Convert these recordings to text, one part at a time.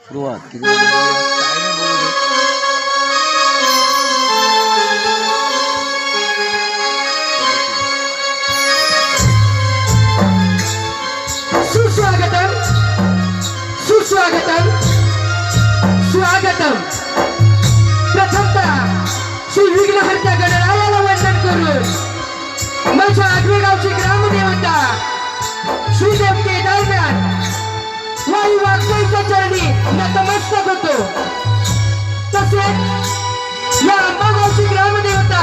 सुरुवात किती वाजता झाली? काय नाही बोलू दे. सुस्वागतम सुस्वागतम स्वागतम. प्रथमतः श्री विघ्नहर्त्या गणरायाला वंदन करून माझ्या आगवेगावची ग्रामदेवता श्रीदेव केदारनाथ वायू वागदेच्या चरणी नतमस्तक होतो. तसेच या आंबागावची ग्रामदेवता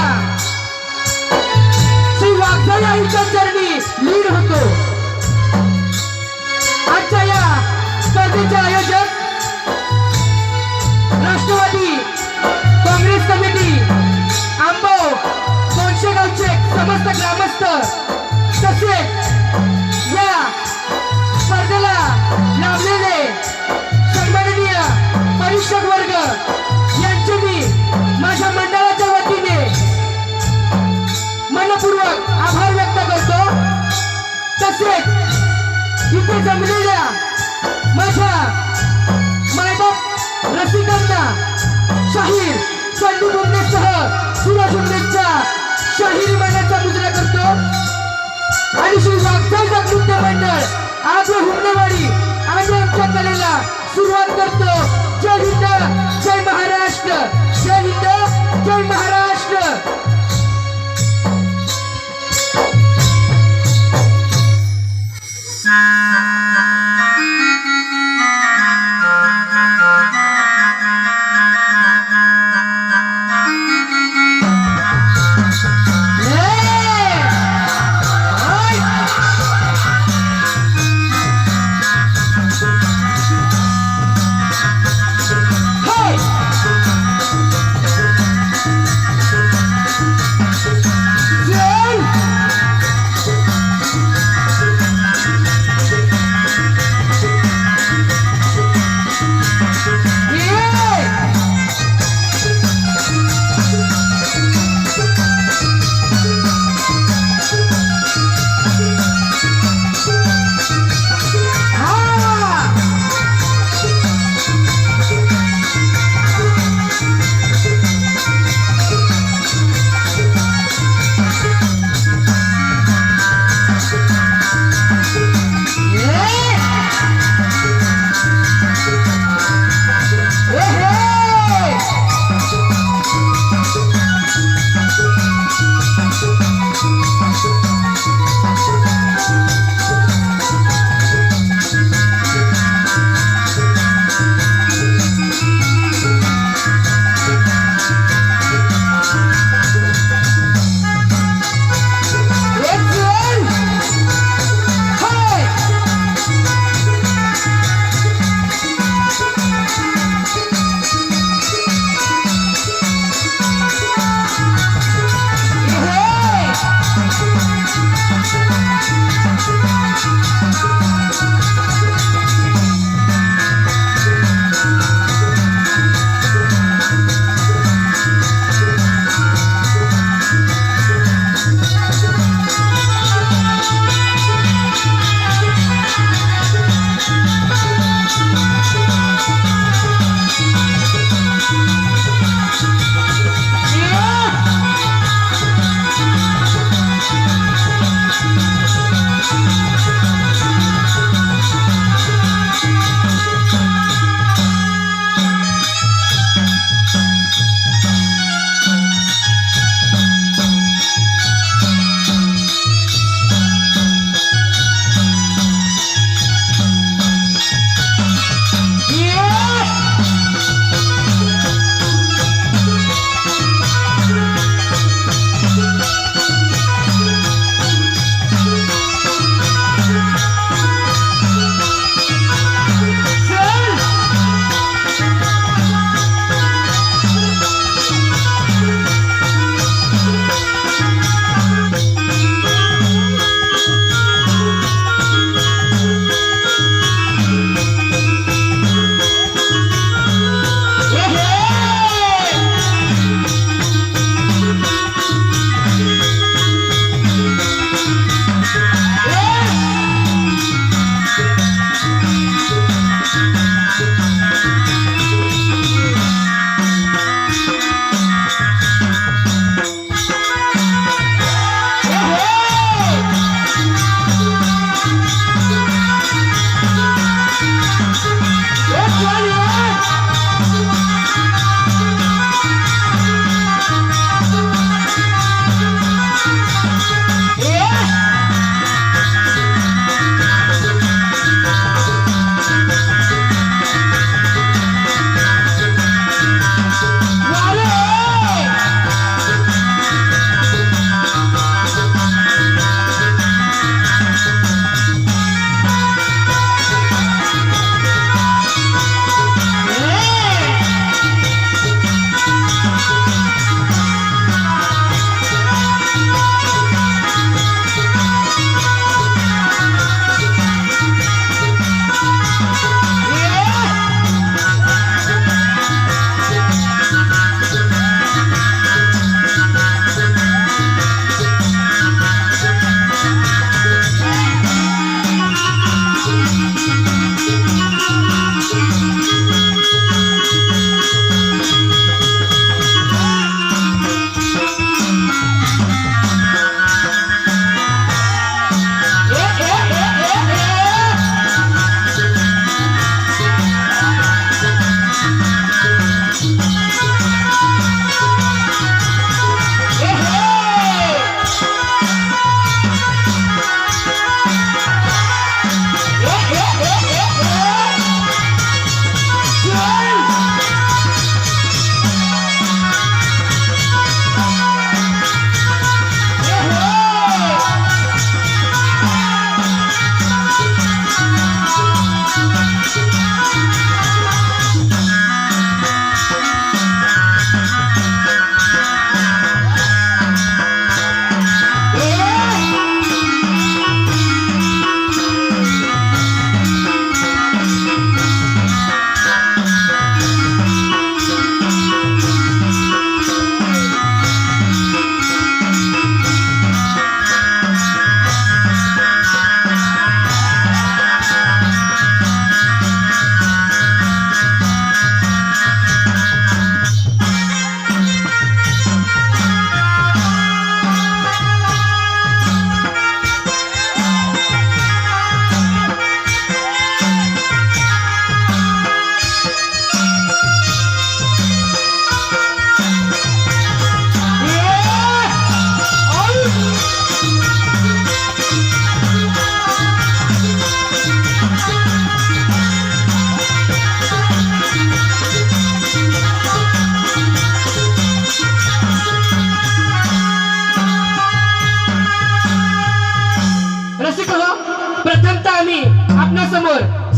श्री वागजाई आईच्या चरणी लीन होतो. आजच्या या स्पर्धेचे आयोजक राष्ट्रवादी काँग्रेस कमिटी आंबो कोणशेगावचे समस्त ग्रामस्थ तसेच या स्पर्धेला लाभलेले सन्माननीय परीक्षक वर्ग यांचे मी माझ्या मंडळाच्या वतीने मनपूर्वक आभार व्यक्त करतो. तसेच इथे जमलेल्या माझ्या मायबाप रसिकांना शाहीर संदू बोंडेसह सूरज बोंडेंचा शाहीर मानाचा मुजरा करतो. आणि श्री वागजाई नृत्य मंडळ आग्र हुंडवाडी आणि आमच्या कलेला सुरुवात करतो. जय हिंद जय महाराष्ट्र. जय हिंद जय महाराष्ट्र.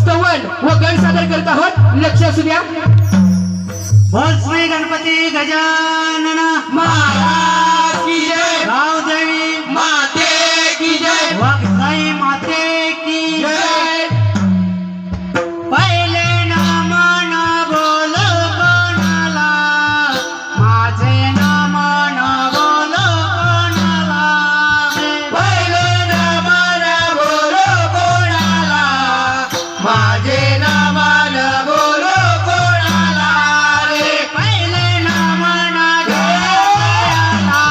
स्तवन व गण सादर करत आहोत. लक्ष असू द्या. बोल श्री गणपती गजानन महाराज की जय. गावदेवी माते की जय. वाघसाई माते की जय. पहिले नाम न बोल कोणाला, माझे नाम न बोल कोणाला. पहिले नाम न बोलो कोणाला, माझे नाम न बोलो कोणाला रे. पहिले नाम न गणाला,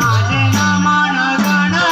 माझे नाम न गणाला.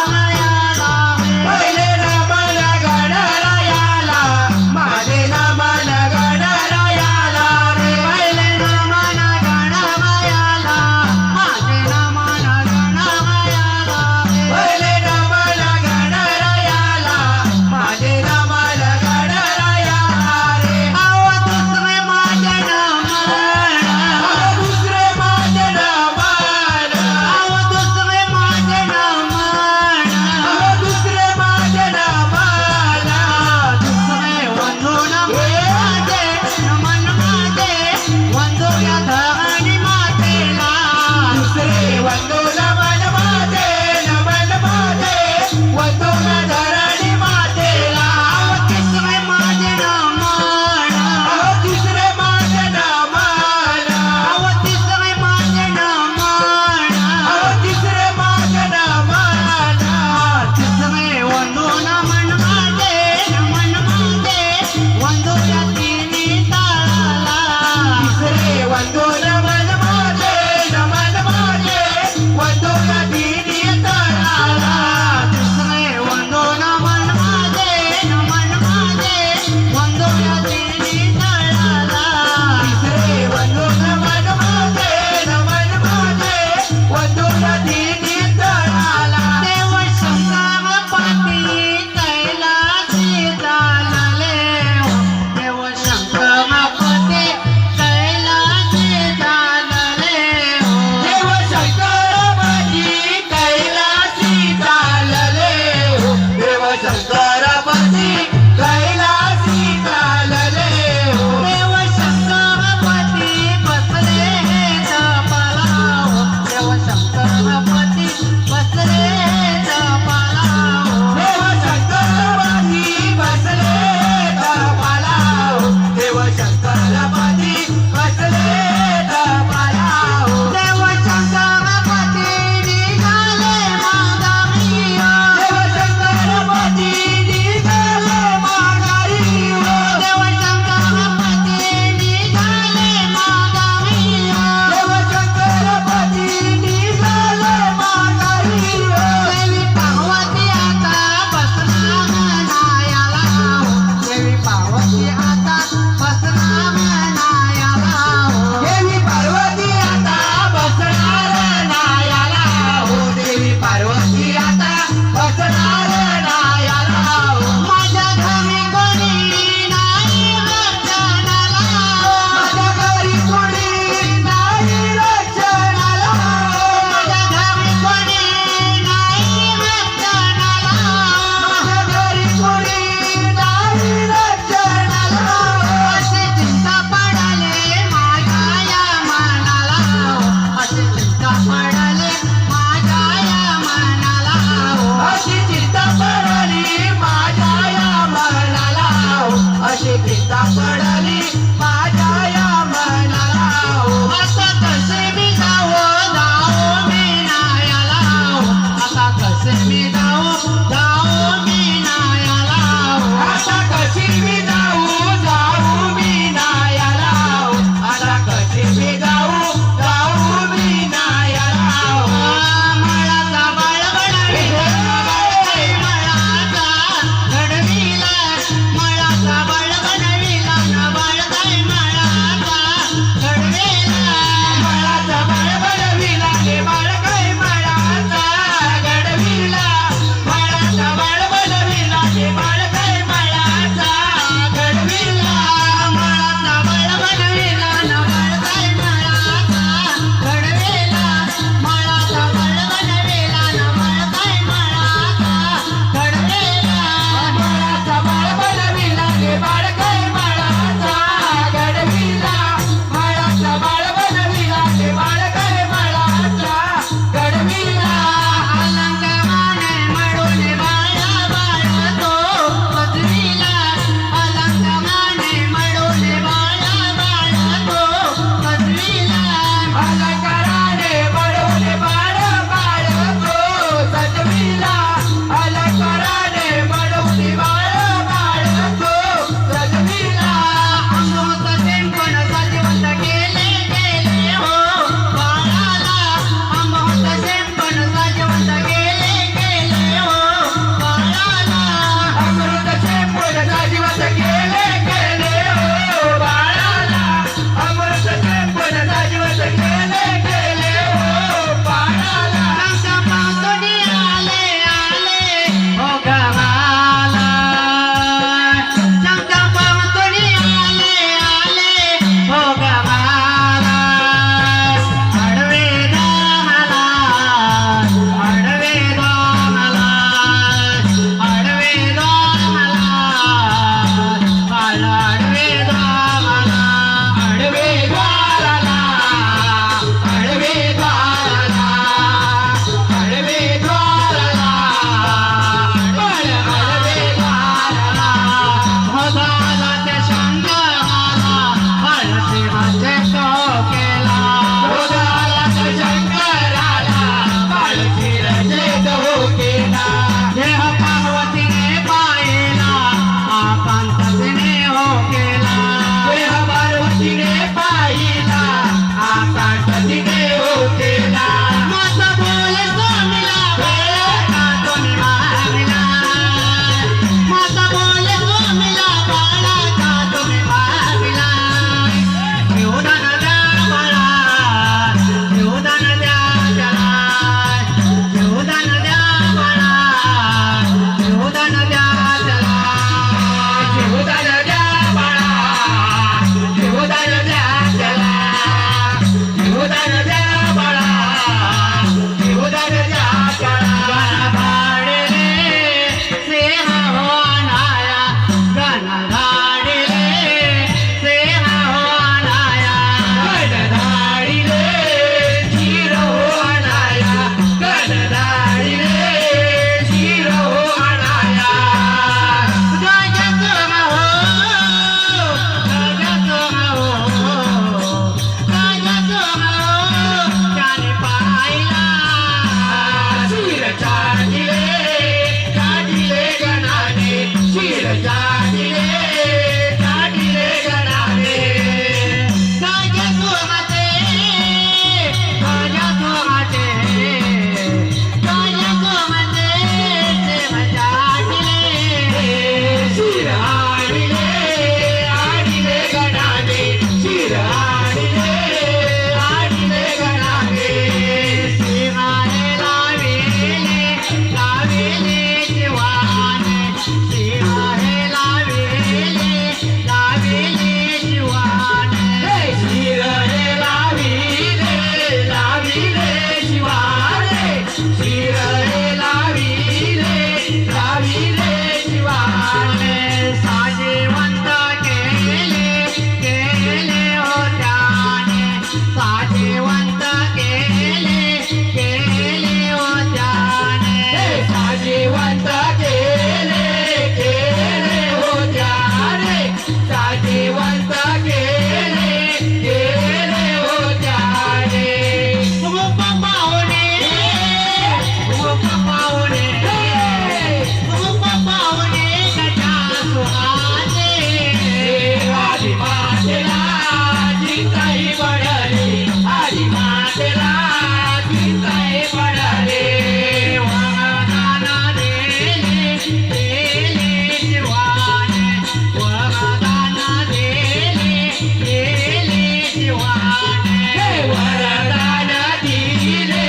दिवाने वरदान दिले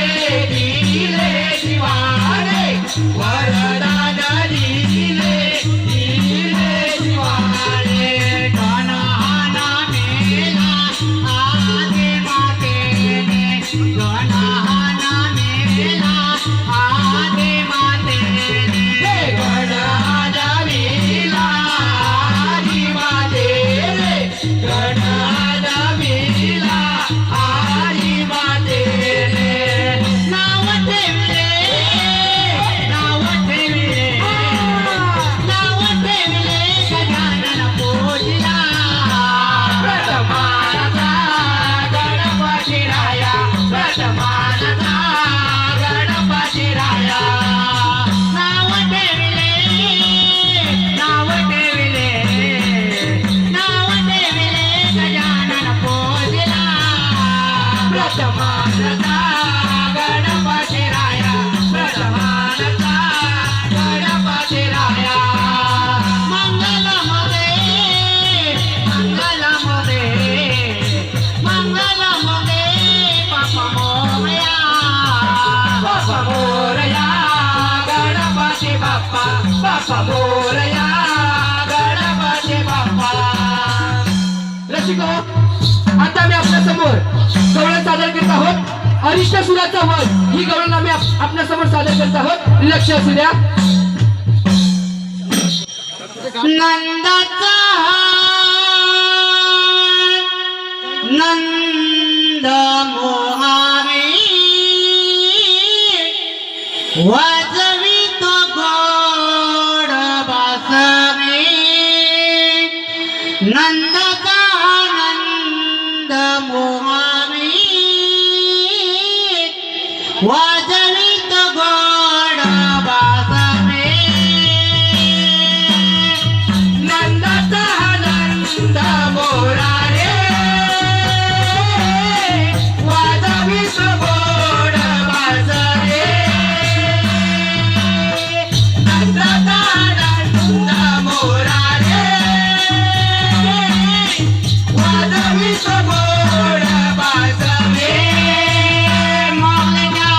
दिले दिवाने वरदान दिले दिले दिवाने गणाना मेला आगे मातेने गणाना मेला आगे मातेने गणाना मेला आगे मातेने गणाना मेला आगे मातेने नाव ठेवले गजानन पूजिला प्रथमानता गणपती राया प्रथमानता गणपती राया नाव ठेवले गजानन पूजिला प्रथमानता गणपती राया प्रथमानता गणपती राया मंगलमोदे पापा मोरया गणपती बाप्पा पापा मोरया गणपती बाप्पा रसिको, आता मी आपल्या समोर गवळण सादर करत आहोत. अरिष्ट सुराचा वध ही गवळण आम्ही आपल्या समोर सादर करत आहोत. लक्ष असू द्या. नंदाचा नंद मोहारी वाजवितो गोड बासरी नंदाचा नंद मोहारी वाजवितो गोड बासरी नंदाचा नंद मोरारे वाजवीत गोड बासरे नंदाचा नंद मोरारे वाजवीत गोड बासरे मोरया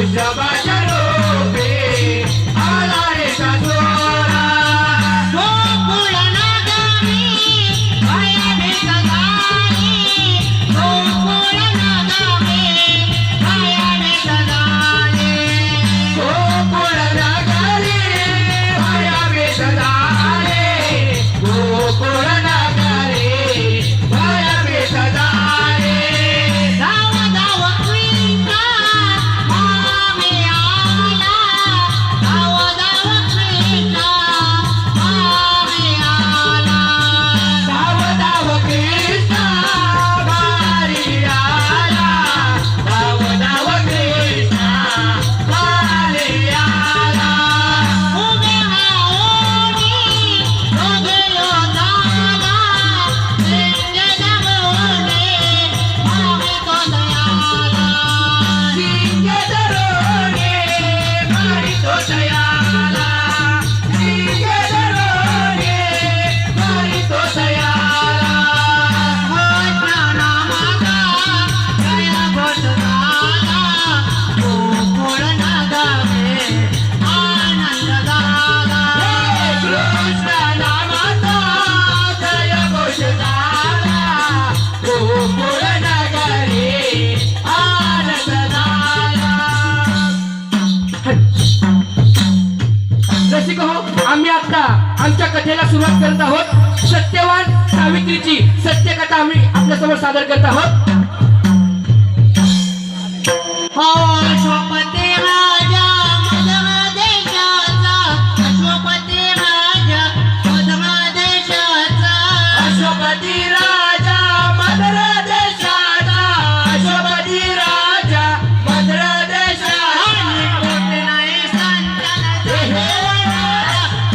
वृषभाच्या रोपे आला रे सासोरा गोकुळ नगरी माया भेट झाली गोकुळ नगरी माया भेट झाली गोकुळ नगरी माया भेट झाली गोकुळ नगरी माया भेट झाली धाव धाव कृष्णा मामे आला धाव धाव कृष्णा मामे आला धाव धाव कृष्णा मारी आला धाव धाव कृष्णा मारी आला उभे हाओनी रोगयो दादा सिंग जगोने मागे तो दयाला सिंग दरोने मारी तो दयाला सिंग दरोने मारी तो दयाला घोषणा नामाचा जय घोष झाला गोकुळ नगरे आनंद झाला कृष्ण नामाचा जय घोष झाला गोकुळ नगरे आनंद झाला रसिक हो, आम्ही आता आमच्या कथेला सुरुवात करत आहोत. सत्यवान सावित्रीची सत्यकथा आम्ही आपल्यासमोर सादर करत आहोत. अश्वपती राजा मधुर देशाचा अश्वपती राजा मधुर देशाचा अश्वपती राजा मधुर देशाचा अश्वपती राजा मधुर देशाचा कोटी नाही संतान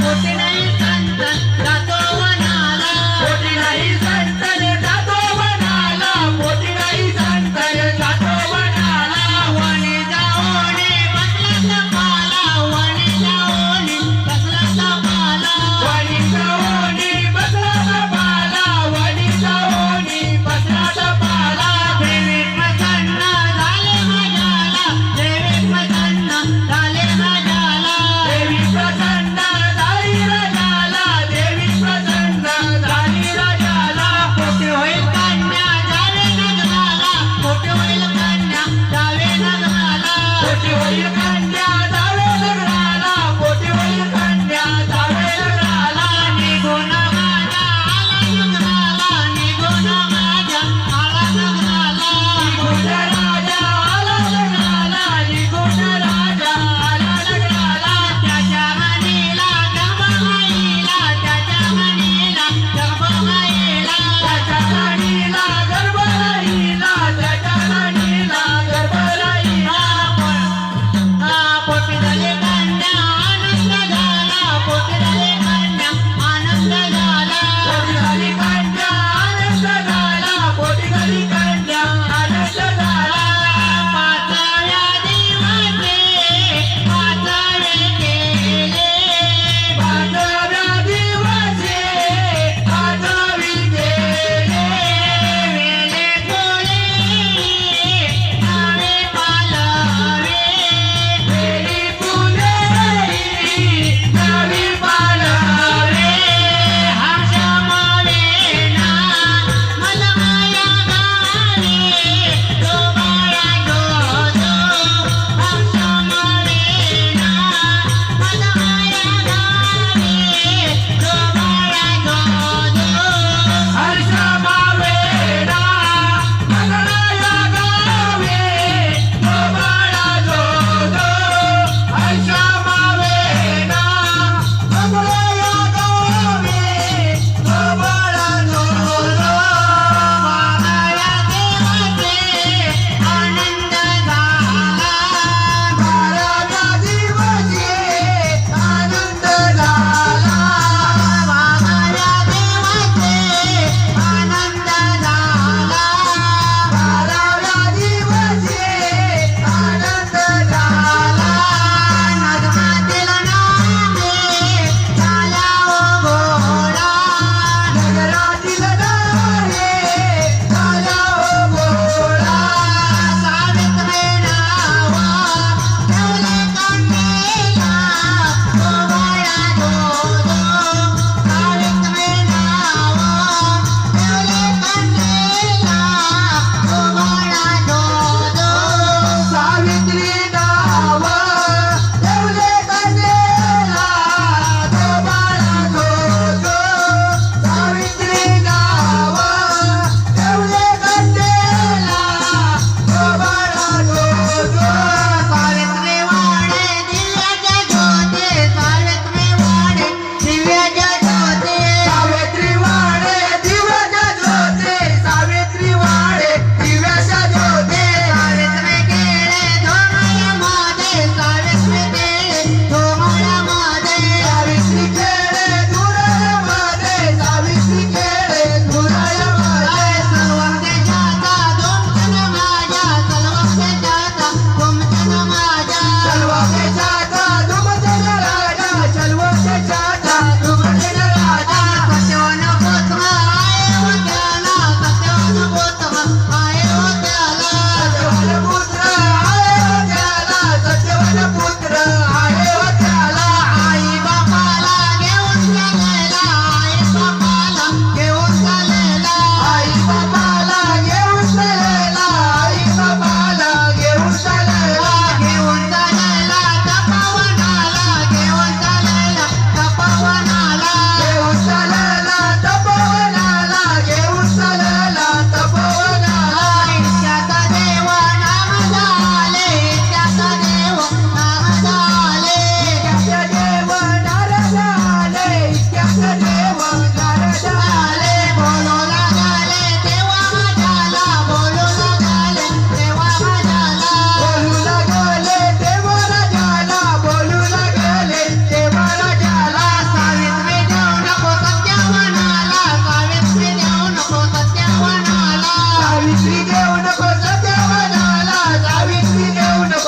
कोटी नाही संतान जातो वनाला कोटी नाही संतान जातो वनाला कोटी नाही संतान जातो वनाला वनी जाओने बसला पाला वनी जाओने बसला पाला वनी जाओने बसला पाला वनी जाओने बसला पाला देवी प्रसन्न झाले माझ्याला देवी प्रसन्न झाले माझ्याला देवी प्रसन्न झाली राजाला देवी प्रसन्न झाली राजाला कोटी होईल कन्या जावे नगराला कोटी होईल कन्या जावे नगराला कोटी होईल कन्या जावे नगराला कोटी होईल कन्या जावे नगराला निघून राजा आला नगराला निघून राजा आला नगराला निघून राजा आला नगराला निघून राजा आला नगराला त्याच्या मनीला गर्भ राहिला त्याच्या मनीला गर्भ राहिला त्याच्या मनीला गर्भ राहिला त्याच्या मनीला गर्भ राहिला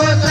नको